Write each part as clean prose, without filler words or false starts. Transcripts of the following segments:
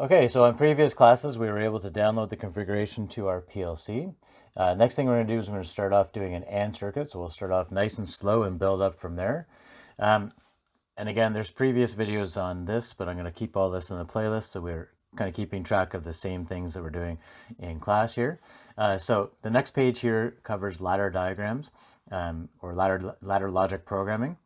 Okay, so in previous classes, we were able to download the configuration to our PLC. Next thing we're going to do is we're going to start off doing an AND circuit. So we'll start off nice and slow and build up from there. And again, there's previous videos on this, but I'm going to keep all this in the playlist. So we're kind of keeping track of the same things that we're doing in class here. So the next page here covers ladder diagrams or ladder logic programming.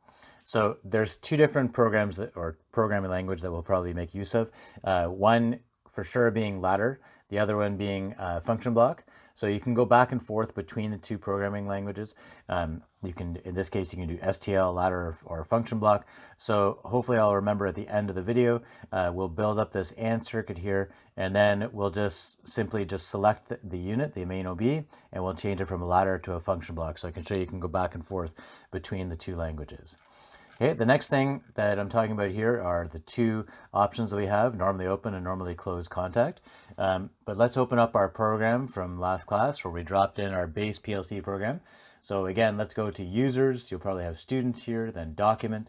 So there's two different programs or programming language that we'll probably make use of. One for sure being ladder, the other one being function block. So you can go back and forth between the two programming languages. You can, in this case, you can do STL, ladder, or function block. So hopefully I'll remember at the end of the video, we'll build up this AND circuit here, and then we'll just simply select the unit, the main OB, and we'll change it from a ladder to a function block. So I can show you can go back and forth between the two languages. Okay, the next thing that I'm talking about here are the two options that we have, normally open and normally closed contact. But let's open up our program from last class where we dropped in our base PLC program. So again, let's go to users. You'll probably have students here, then document.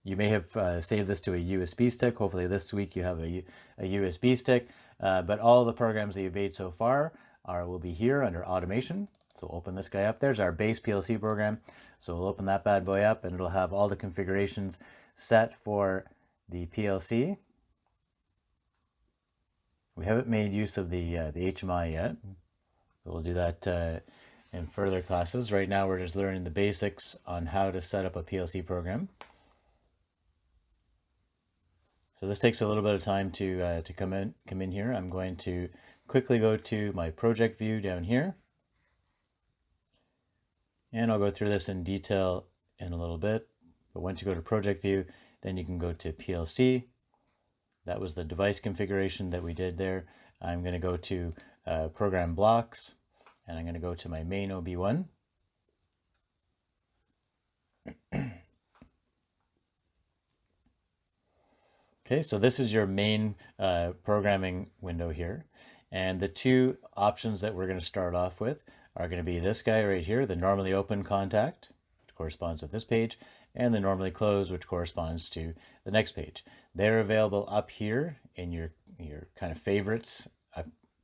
You may have saved this to a USB stick. Hopefully this week you have a USB stick. But all the programs that you've made so far will be here under automation. So we'll open this guy up. There's our base PLC program. So we'll open that bad boy up and it'll have all the configurations set for the PLC. We haven't made use of the HMI yet. We'll do that in further classes. Right now we're just learning the basics on how to set up a PLC program. So this takes a little bit of time to come in here. I'm going to quickly go to my project view down here. And I'll go through this in detail in a little bit. But once you go to project view, then you can go to PLC. That was the device configuration that we did there. I'm going to go to program blocks, and I'm going to go to my main OB1. Okay, so this is your main programming window here. And the two options that we're going to start off with are going to be this guy right here, the normally open contact, which corresponds with this page, and the normally closed, which corresponds to the next page. They're available up here in your kind of favorites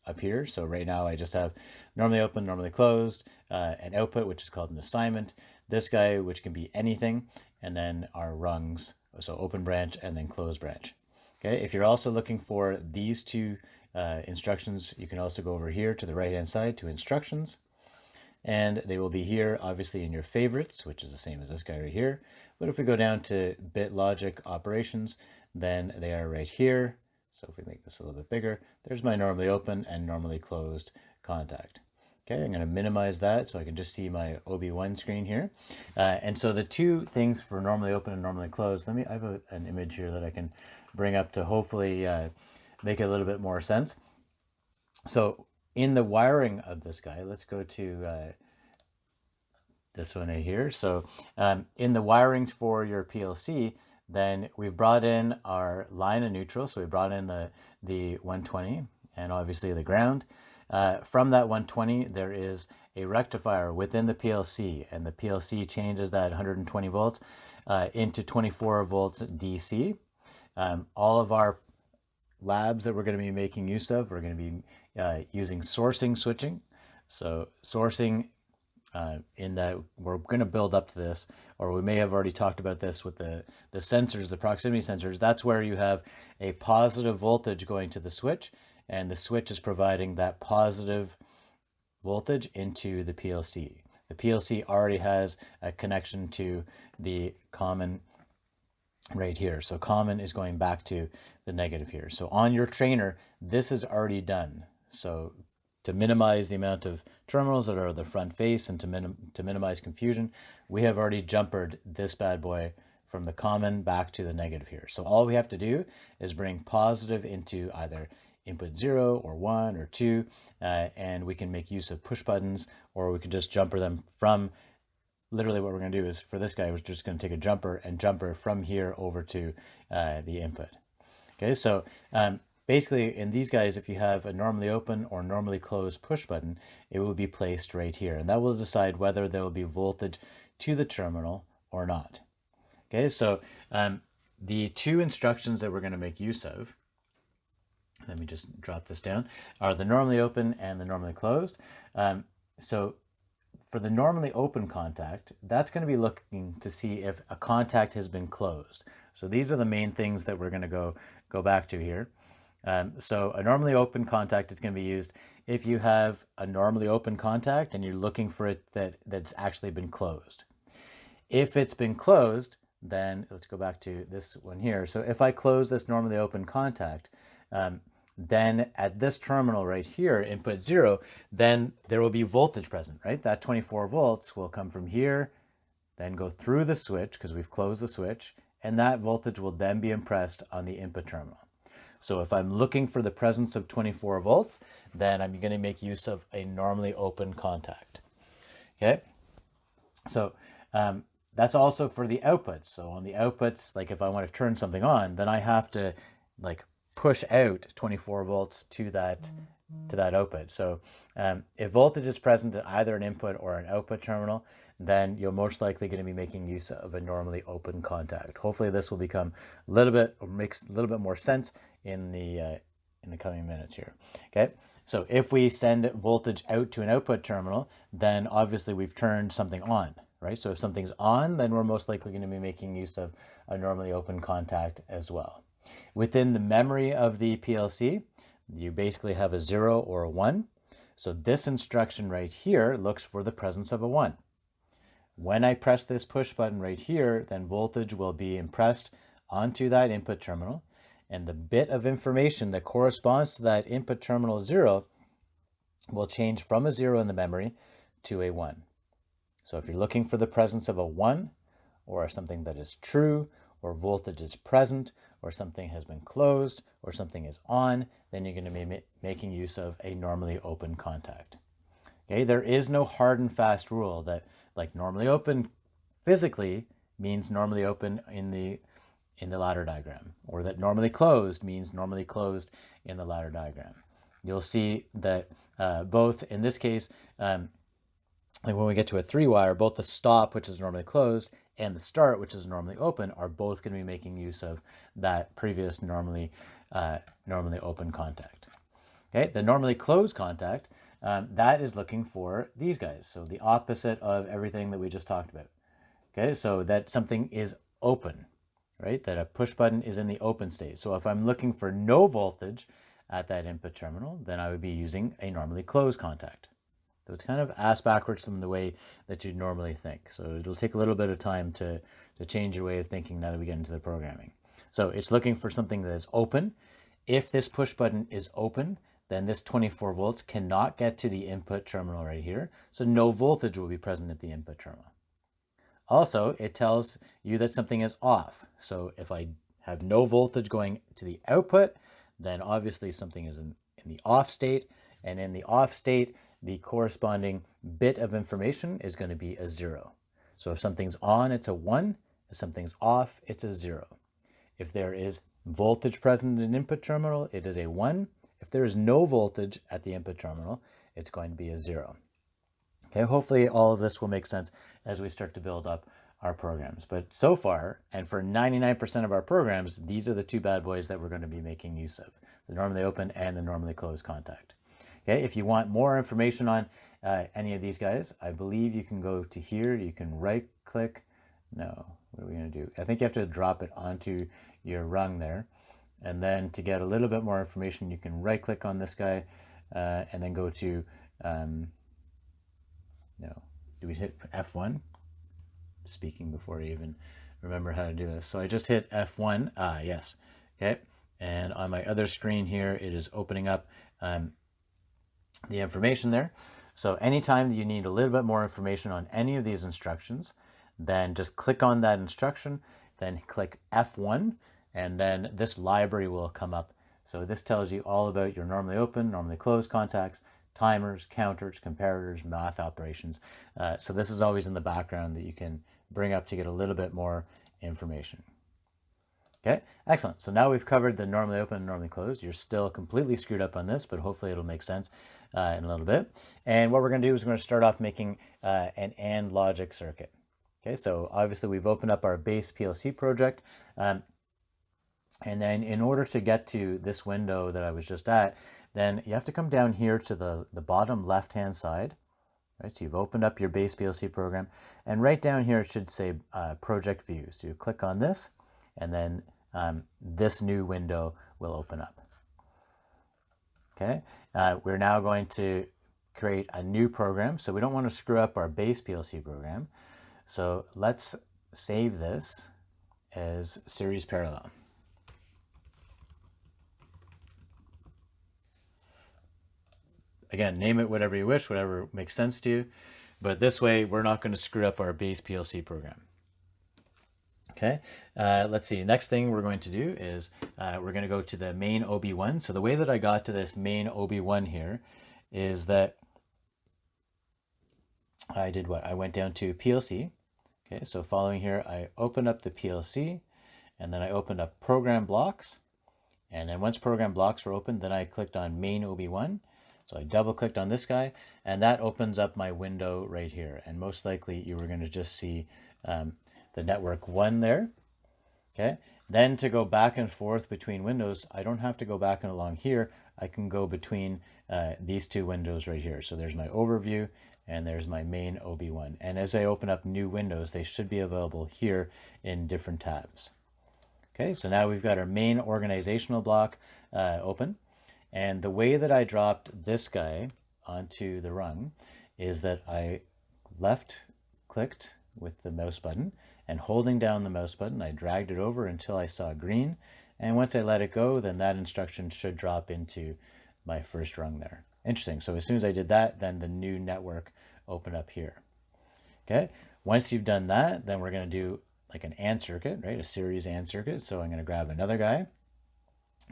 up here. So right now I just have normally open, normally closed, an output, which is called an assignment, this guy, which can be anything, and then our rungs, so open branch and then closed branch. Okay, if you're also looking for these two instructions, you can also go over here to the right hand side to instructions. And they will be here, obviously, in your favorites, which is the same as this guy right here. But if we go down to bit logic operations, then they are right here. So if we make this a little bit bigger, there's my normally open and normally closed contact. Okay, I'm going to minimize that so I can just see my OB1 screen here. And so the two things for normally open and normally closed, I have an image here that I can bring up to hopefully make it a little bit more sense. So in the wiring of this guy, let's go to this one right here. So in the wiring for your PLC, then we've brought in our line of neutral. So we brought in the 120 and obviously the ground. From that 120, there is a rectifier within the PLC, and the PLC changes that 120 volts into 24 volts DC. All of our labs that we're going to be making use of, we're going to be using sourcing switching. So sourcing in that we're going to build up to this, or we may have already talked about this with the sensors, the proximity sensors. That's where you have a positive voltage going to the switch, and the switch is providing that positive voltage into the PLC. The PLC already has a connection to the common right here. So common is going back to the negative here. So on your trainer, this is already done. So to minimize the amount of terminals that are the front face and to minimize confusion, we have already jumpered this bad boy from the common back to the negative here. So all we have to do is bring positive into either input 0 or 1 or 2, and we can make use of push buttons, or we can just jumper them from, literally what we're going to do is for this guy, we're just going to take a jumper from here over to the input. Okay, so basically in these guys, if you have a normally open or normally closed push button, it will be placed right here, and that will decide whether there will be voltage to the terminal or not. Okay, so the two instructions that we're going to make use of, let me just drop this down, are the normally open and the normally closed. So for the normally open contact, that's going to be looking to see if a contact has been closed. So these are the main things that we're going to go back to here. So a normally open contact is going to be used if you have a normally open contact and you're looking for it that's actually been closed. If it's been closed, then let's go back to this one here. So if I close this normally open contact, then at this terminal right here, input 0, then there will be voltage present, right? That 24 volts will come from here, then go through the switch because we've closed the switch, and that voltage will then be impressed on the input terminal. So if I'm looking for the presence of 24 volts, then I'm going to make use of a normally open contact. Okay, so that's also for the outputs. So on the outputs, like if I want to turn something on, then I have to like push out 24 volts to that output. So if voltage is present at either an input or an output terminal, then you're most likely going to be making use of a normally open contact. Hopefully this will become a little bit, or makes a little bit more sense in the coming minutes here. Okay, so if we send voltage out to an output terminal, then obviously we've turned something on, right? So if something's on, then we're most likely going to be making use of a normally open contact as well. Within the memory of the PLC, you basically have a 0 or a 1. So this instruction right here looks for the presence of a 1. When I press this push button right here, then voltage will be impressed onto that input terminal, and the bit of information that corresponds to that input terminal 0 will change from a 0 in the memory to a 1. So if you're looking for the presence of a 1, or something that is true, or voltage is present, or something has been closed, or something is on, then you're going to be making use of a normally open contact. Okay, there is no hard and fast rule that like normally open physically means normally open in the ladder diagram, or that normally closed means normally closed in the ladder diagram. You'll see that both in this case, like when we get to a 3-wire, both the stop, which is normally closed, and the start, which is normally open, are both going to be making use of that previous normally open contact. Okay, the normally closed contact, that is looking for these guys. So the opposite of everything that we just talked about. Okay, so that something is open, right? That a push button is in the open state. So if I'm looking for no voltage at that input terminal, then I would be using a normally closed contact. So it's kind of ass backwards from the way that you normally think. So it'll take a little bit of time to change your way of thinking now that we get into the programming. So it's looking for something that is open. If this push button is open, then this 24 volts cannot get to the input terminal right here. So no voltage will be present at the input terminal. Also, it tells you that something is off. So if I have no voltage going to the output, then obviously something is in the off state. And in the off state, the corresponding bit of information is going to be a 0. So if something's on, it's a 1. If something's off, it's a 0. If there is voltage present in an input terminal, it is a 1. If there is no voltage at the input terminal, it's going to be a 0. Okay, hopefully all of this will make sense as we start to build up our programs. But so far, and for 99% of our programs, these are the two bad boys that we're going to be making use of, the normally open and the normally closed contact. Okay, if you want more information on any of these guys, I believe you can go to here. You can right click. No, what are we going to do? I think you have to drop it onto your rung there. And then to get a little bit more information, you can right click on this guy and then go to, no, do we hit F1? Speaking before I even remember how to do this. So I just hit F1, yes, okay. And on my other screen here, it is opening up the information there. So anytime that you need a little bit more information on any of these instructions, then just click on that instruction, then click F1, and then this library will come up. So this tells you all about your normally open, normally closed contacts, timers, counters, comparators, math operations. So this is always in the background that you can bring up to get a little bit more information. Okay, excellent. So now we've covered the normally open and normally closed. You're still completely screwed up on this, but hopefully it'll make sense in a little bit. And what we're going to do is we're going to start off making an AND logic circuit. Okay, so obviously we've opened up our base PLC project. And then in order to get to this window that I was just at, then you have to come down here to the bottom left-hand side. Right, so you've opened up your base PLC program, and right down here it should say Project View. So you click on this, and then this new window will open up. Okay, we're now going to create a new program, so we don't want to screw up our base PLC program. So let's save this as series parallel. Again, name it whatever you wish, whatever makes sense to you, but this way we're not going to screw up our base PLC program. Okay, let's see. Next thing we're going to do is we're going to go to the main OB1. So the way that I got to this main OB1 here is that I did what? I went down to PLC. Okay, so following here, I opened up the PLC, and then I opened up program blocks. And then once program blocks were open, then I clicked on main OB1. So I double clicked on this guy, and that opens up my window right here. And most likely you were going to just see the network 1 there. Okay, then to go back and forth between windows, I don't have to go back and along here. I can go between these two windows right here. So there's my overview, and there's my main OB1. And as I open up new windows, they should be available here in different tabs. Okay, so now we've got our main organizational block open. And the way that I dropped this guy onto the rung is that I left clicked with the mouse button, and holding down the mouse button, I dragged it over until I saw green. And once I let it go, then that instruction should drop into my first rung there. Interesting. So as soon as I did that, then the new network opened up here. Okay. Once you've done that, then we're going to do like an AND circuit, right? A series AND circuit. So I'm going to grab another guy,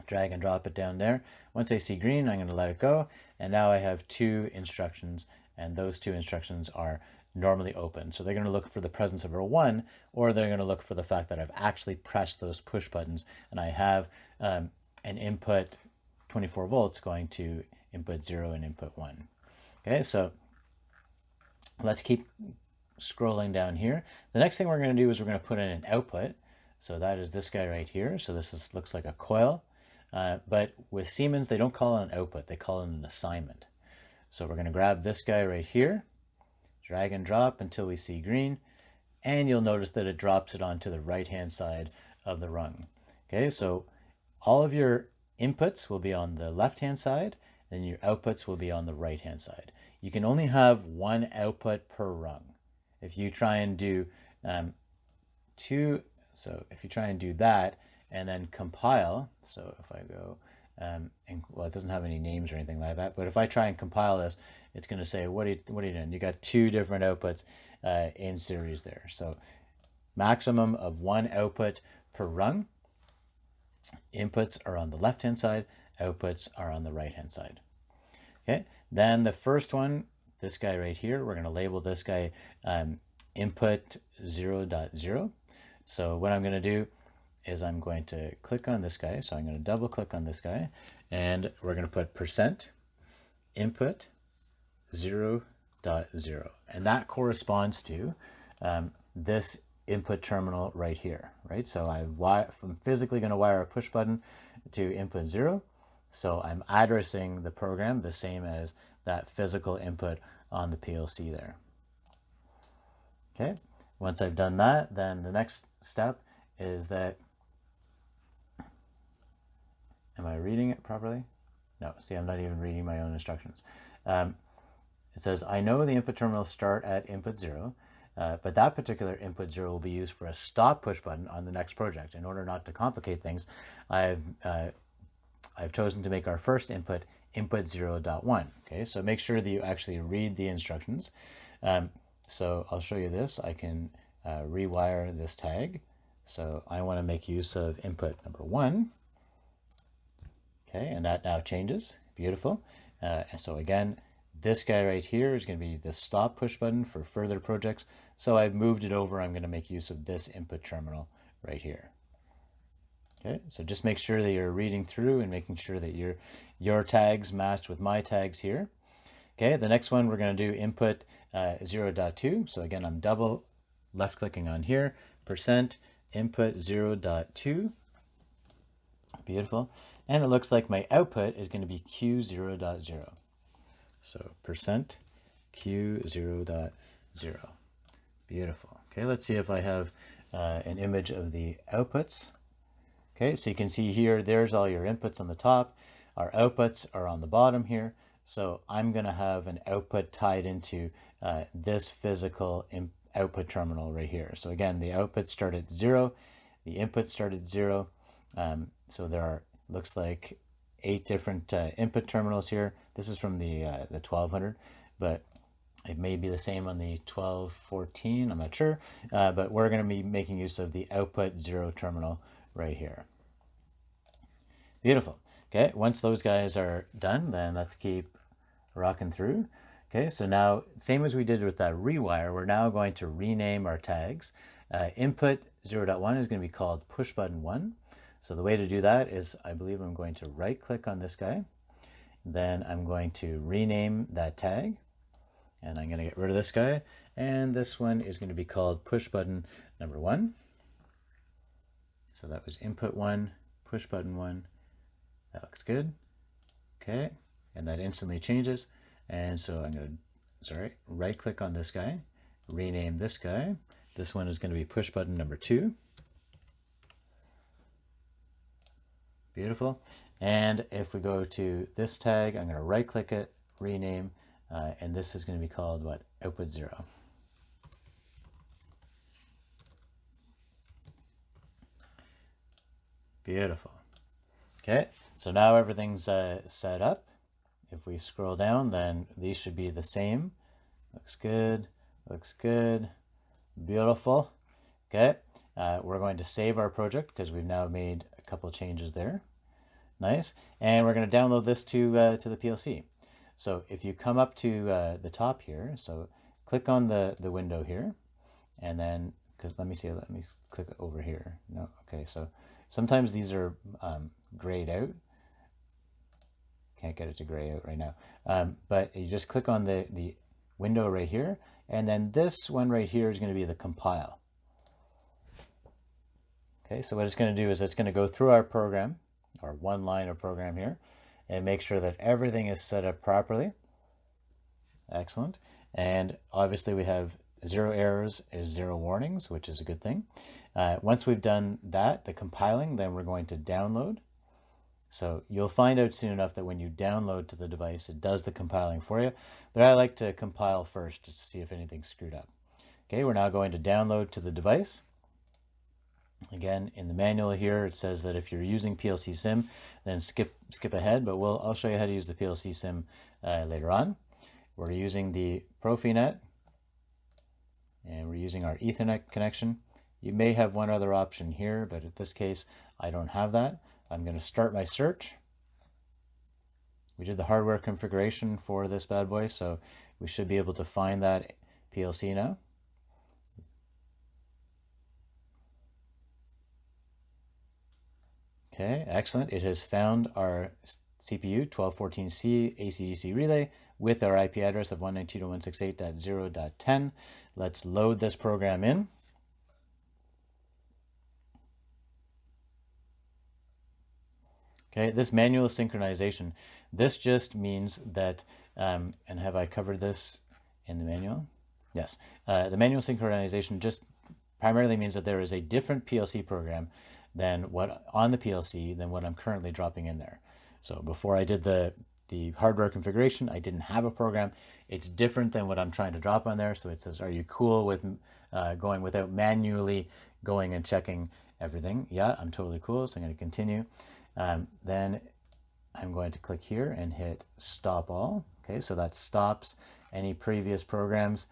drag and drop it down there. Once I see green, I'm going to let it go. And now I have 2 instructions, and those 2 instructions are normally open. So they're going to look for the presence of a 1, or they're going to look for the fact that I've actually pressed those push buttons, and I have an input 24 volts going to input 0 and input 1. Okay, so let's keep scrolling down here. The next thing we're going to do is we're going to put in an output. So that is this guy right here. So this looks like a coil. But with Siemens, they don't call it an output. They call it an assignment. So we're going to grab this guy right here, drag and drop until we see green, and you'll notice that it drops it onto the right-hand side of the rung. Okay, so all of your inputs will be on the left-hand side, and your outputs will be on the right-hand side. You can only have 1 output per rung. If you try and do 2, so if you try and do that and then compile, so if I go, well, it doesn't have any names or anything like that, but if I try and compile this, it's going to say, what are you doing? You got 2 different outputs in series there. So maximum of 1 output per rung. Inputs are on the left-hand side, outputs are on the right-hand side. Okay, then the first one, this guy right here, we're going to label this guy input 0.0. So what I'm going to do is I'm going to click on this guy. So I'm going to double click on this guy, and we're going to put % input 0.0. And that corresponds to this input terminal right here, right? So I'm physically going to wire a push button to input 0. So I'm addressing the program the same as that physical input on the PLC there. Okay, once I've done that, then the next step is that, am I reading it properly? No, see, I'm not even reading my own instructions. It says, I know the input terminals start at input 0, but that particular input 0 will be used for a stop push button on the next project. In order not to complicate things, I've chosen to make our first input 0.1. Okay, so make sure that you actually read the instructions. So I'll show you this. I can rewire this tag. So I want to make use of input number 1. Okay, and that now changes. Beautiful. And so again, this guy right here is going to be the stop push button for further projects. So I've moved it over. I'm going to make use of this input terminal right here. Okay, so just make sure that you're reading through and making sure that your tags match with my tags here. Okay, the next one we're going to do input 0.2. So again, I'm double left clicking on here, % input 0.2. Beautiful. And it looks like my output is going to be Q0.0. So percent Q0.0. Beautiful. Okay, let's see if I have an image of the outputs. Okay, so you can see here, there's all your inputs on the top. Our outputs are on the bottom here. So I'm going to have an output tied into this physical output terminal right here. So again, the output start at 0, the input start at 0. So there are, looks like 8 different input terminals here. This is from the 1200, but it may be the same on the 1214, I'm not sure. But we're going to be making use of the output 0 terminal right here. Beautiful. Okay, once those guys are done, then let's keep rocking through. Okay, so now, same as we did with that rewire, we're now going to rename our tags. Input 0.1 is going to be called push button 1. So the way to do that is, I believe I'm going to right click on this guy. Then I'm going to rename that tag. And I'm going to get rid of this guy. And this one is going to be called push button number 1. So that was input 1, push button 1. That looks good. Okay, and that instantly changes. And so I'm going to, right click on this guy, rename this guy. This one is going to be push button number 2. Beautiful. And if we go to this tag, I'm going to right click it, rename, and this is going to be called what? Output 0. Beautiful. Okay, so now everything's set up. If we scroll down, then these should be the same. Looks good, looks good, beautiful. Okay, we're going to save our project because we've now made a couple changes there. Nice, and we're going to download this to the PLC. So if you come up to the top here, so click on the window here, and then, because let me click over here. No, okay, so sometimes these are grayed out. Can't get it to gray out right now. But you just click on the window right here, and then this one right here is going to be the compile. Okay, so what it's going to do is it's going to go through our program, our one line of program here, and make sure that everything is set up properly. Excellent. And obviously we have 0 errors is 0 warnings, which is a good thing. Once we've done that, the compiling, then we're going to download. So you'll find out soon enough that when you download to the device, it does the compiling for you. But I like to compile first just to see if anything's screwed up. Okay, we're now going to download to the device. Again, in the manual here, it says that if you're using PLC Sim, then skip ahead, but I'll show you how to use the PLC Sim later on. We're using the Profinet, and we're using our Ethernet connection. You may have one other option here, but in this case, I don't have that. I'm going to start my search. We did the hardware configuration for this bad boy, so we should be able to find that PLC now. Okay, excellent. It has found our CPU 1214C AC/DC relay with our IP address of 192.168.0.10. Let's load this program in. Okay, this manual synchronization, this just means that, and have I covered this in the manual? Yes. The manual synchronization just primarily means that there is a different PLC program than what on the PLC than what I'm currently dropping in there. So before I did the hardware configuration, I didn't have a program. It's different than what I'm trying to drop on there. So it says, are you cool with going without manually going and checking everything? Yeah, I'm totally cool. So I'm going to continue. Then I'm going to click here and hit stop all. Okay, so that stops any previous programs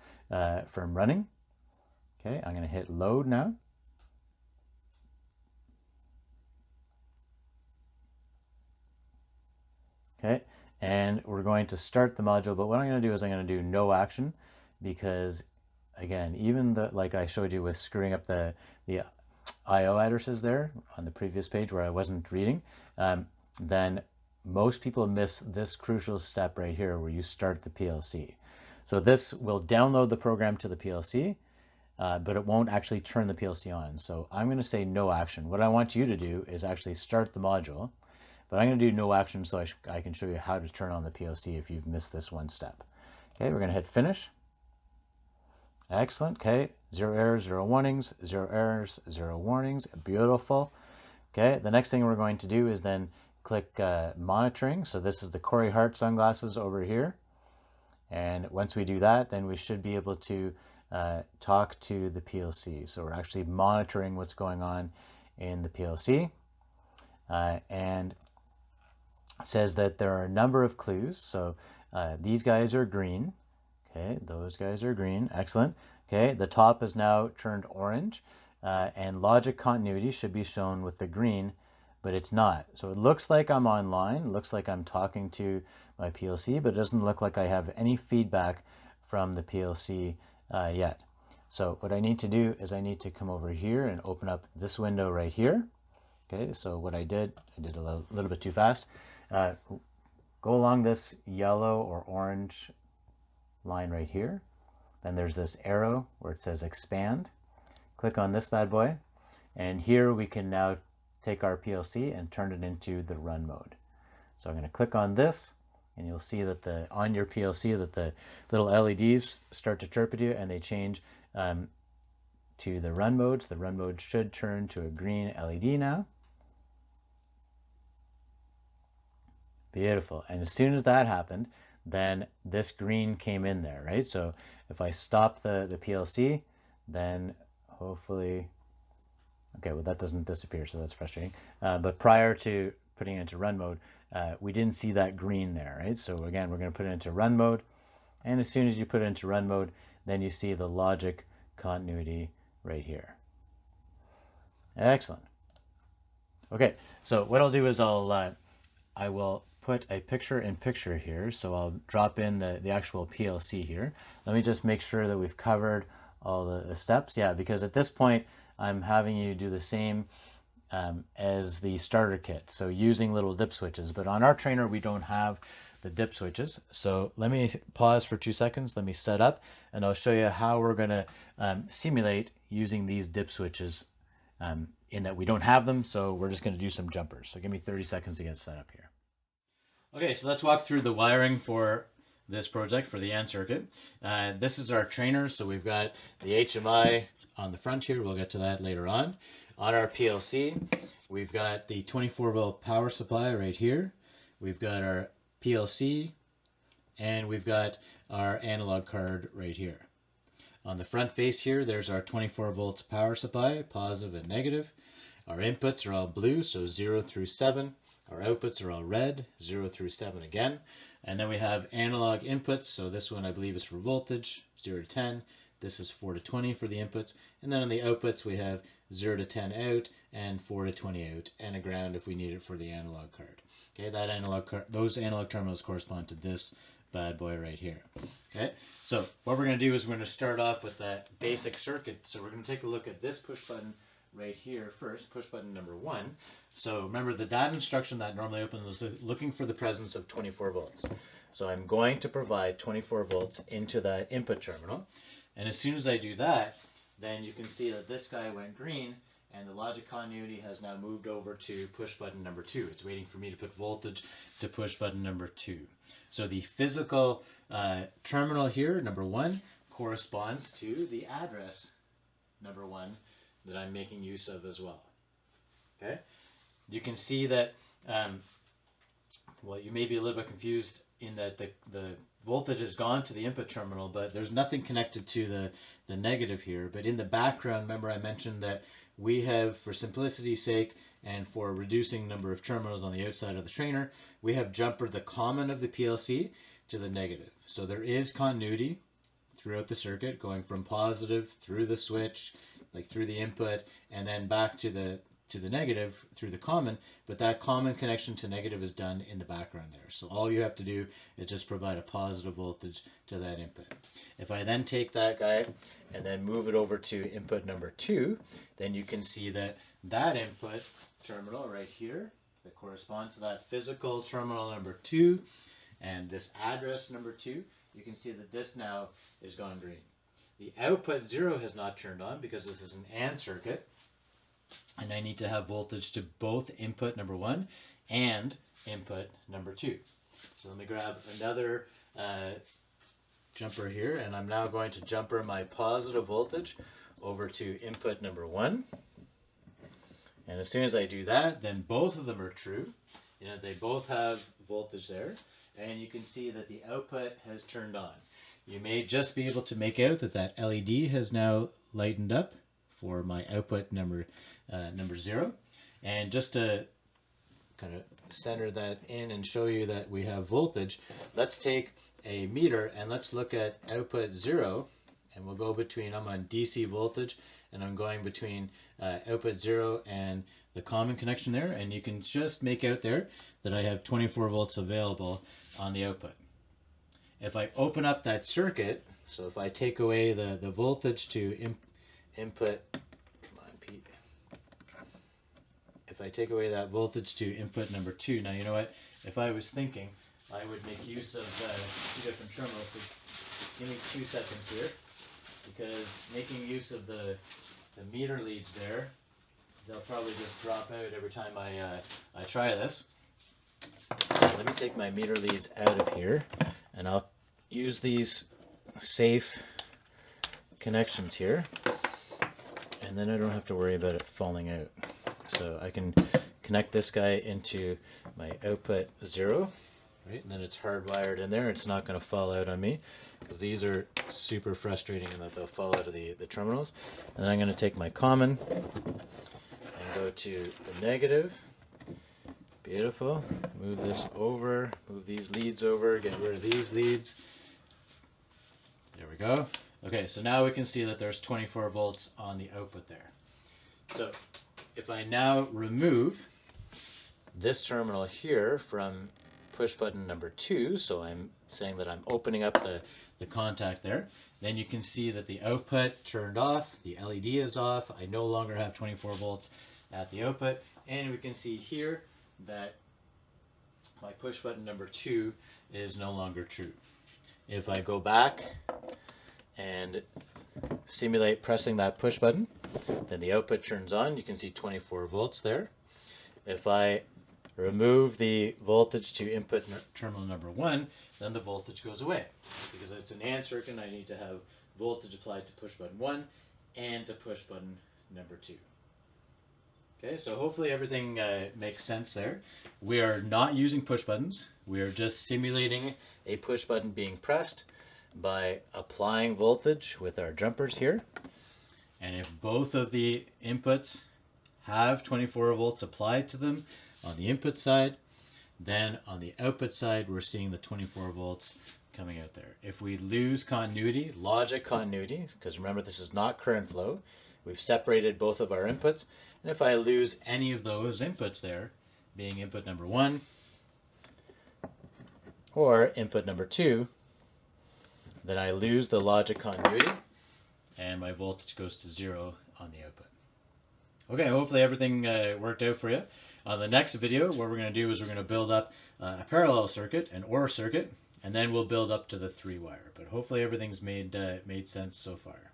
from running. Okay, I'm going to hit load now. Okay, and we're going to start the module, but what I'm going to do is I'm going to do no action because, again, even like I showed you with screwing up the IO addresses there on the previous page where I wasn't reading, then most people miss this crucial step right here where you start the PLC. So this will download the program to the PLC. but it won't actually turn the PLC on. So I'm going to say no action. What I want you to do is actually start the module, but I'm going to do no action so I can show you how to turn on the PLC if you've missed this one step. Okay, we're going to hit finish. Excellent. Okay, 0 errors, 0 warnings, 0 errors, 0 warnings. Beautiful. Okay, the next thing we're going to do is then click monitoring. So this is the Corey Hart sunglasses over here. And once we do that, then we should be able to talk to the PLC. So we're actually monitoring what's going on in the PLC. And it says that there are a number of clues. So these guys are green. Okay, those guys are green. Excellent. Okay, the top is now turned orange. And logic continuity should be shown with the green, but it's not. So it looks like I'm online, it looks like I'm talking to my PLC, but it doesn't look like I have any feedback from the PLC yet. So what I need to do is I need to come over here and open up this window right here. Okay, so what I did a little bit too fast. Go along this yellow or orange line right here. Then there's this arrow where it says expand. Click on this bad boy, and here we can now take our PLC and turn it into the run mode. So I'm going to click on this, and you'll see that on your PLC that the little LEDs start to chirp at you, and they change to the run mode. So the run mode should turn to a green LED now. Beautiful. And as soon as that happened, then this green came in there, right? So if I stop the PLC, then hopefully, okay, well that doesn't disappear, so that's frustrating. But prior to putting it into run mode, we didn't see that green there, right? So again, we're going to put it into run mode. And as soon as you put it into run mode, then you see the logic continuity right here. Excellent. Okay, so what I'll do is I will put a picture-in-picture here. So I'll drop in the actual PLC here. Let me just make sure that we've covered all the steps. Yeah, because at this point, I'm having you do the same as the starter kit. So using little dip switches. But on our trainer, we don't have the dip switches. So let me pause for 2 seconds. Let me set up, and I'll show you how we're going to simulate using these dip switches in that we don't have them. So we're just going to do some jumpers. So give me 30 seconds to get set up here. Okay, so let's walk through the wiring for this project for the AND circuit. This is our trainer, so we've got the HMI on the front here. We'll get to that later on. On our PLC, we've got the 24-volt power supply right here. We've got our PLC, and we've got our analog card right here. On the front face here, there's our 24 volts power supply, positive and negative. Our inputs are all blue, so 0 through 7. Our outputs are all red, 0 through 7 again. And then we have analog inputs, so this one I believe is for voltage, 0 to 10. This is 4 to 20 for the inputs. And then on the outputs we have 0 to 10 out and 4 to 20 out, and a ground if we need it for the analog card. Okay, that analog card, those analog terminals correspond to this bad boy right here. Okay, so what we're going to do is we're going to start off with that basic circuit. So we're going to take a look at this push button right here first, push button number 1. So remember that instruction that normally opens was looking for the presence of 24 volts. So I'm going to provide 24 volts into that input terminal. And as soon as I do that, then you can see that this guy went green, and the logic continuity has now moved over to push button number 2. It's waiting for me to put voltage to push button number 2. So the physical terminal here, number 1, corresponds to the address number 1 that I'm making use of as well. Okay, you can see that, well, you may be a little bit confused in that the voltage has gone to the input terminal, but there's nothing connected to the negative here. But in the background, remember I mentioned that we have, for simplicity's sake and for reducing number of terminals on the outside of the trainer, we have jumpered the common of the PLC to the negative. So there is continuity throughout the circuit, going from positive through the switch, like through the input, and then back to the negative through the common, but that common connection to negative is done in the background there. So all you have to do is just provide a positive voltage to that input. If I then take that guy and then move it over to input number 2, then you can see that that input terminal right here that corresponds to that physical terminal number 2 and this address number 2, you can see that this now is gone green. the output 0 has not turned on because this is an AND circuit, and I need to have voltage to both input number 1 and input number 2. So let me grab another jumper here, and I'm now going to jumper my positive voltage over to input number 1. And as soon as I do that, then both of them are true. You know, they both have voltage there, and you can see that the output has turned on. You may just be able to make out that that LED has now lightened up for my output number 0. And just to kind of center that in and show you that we have voltage, let's take a meter and let's look at output 0, and we'll go between, I'm on DC voltage, and I'm going between output 0 and the common connection there, and you can just make out there that I have 24 volts available on the output. If I open up that circuit, so if I take away the voltage to input, come on Pete, if I take away that voltage to input number 2, now you know what, if I was thinking, I would make use of 2 different terminals, so give me 2 seconds here, because making use of the meter leads there, they'll probably just drop out every time I try this. So let me take my meter leads out of here, and I'll use these safe connections here, and then I don't have to worry about it falling out. So I can connect this guy into my output 0, right? And then it's hardwired in there. It's not going to fall out on me, because these are super frustrating in that they'll fall out of the terminals. And then I'm going to take my common and go to the negative. Beautiful. Move this over, move these leads over, get rid of these leads. There we go. Okay, so now we can see that there's 24 volts on the output there. So if I now remove this terminal here from push button number 2, so I'm saying that I'm opening up the contact there, then you can see that the output turned off, the LED is off, I no longer have 24 volts at the output, and we can see here that my push button number 2 is no longer true. If I go back and simulate pressing that push button, then the output turns on. You can see 24 volts there. If I remove the voltage to input terminal number 1, then the voltage goes away. Because it's an AND circuit, and I need to have voltage applied to push button 1 and to push button number 2. Okay, so hopefully everything makes sense there. We are not using push buttons. We are just simulating a push button being pressed by applying voltage with our jumpers here. And if both of the inputs have 24 volts applied to them on the input side, then on the output side, we're seeing the 24 volts coming out there. If we lose continuity, logic continuity, because remember this is not current flow, we've separated both of our inputs, and if I lose any of those inputs there, being input number 1 or input number 2, then I lose the logic continuity and my voltage goes to 0 on the output. Okay, hopefully everything worked out for you. On the next video, what we're going to do is we're going to build up a parallel circuit, an OR circuit, and then we'll build up to the 3-wire. But hopefully everything's made sense so far.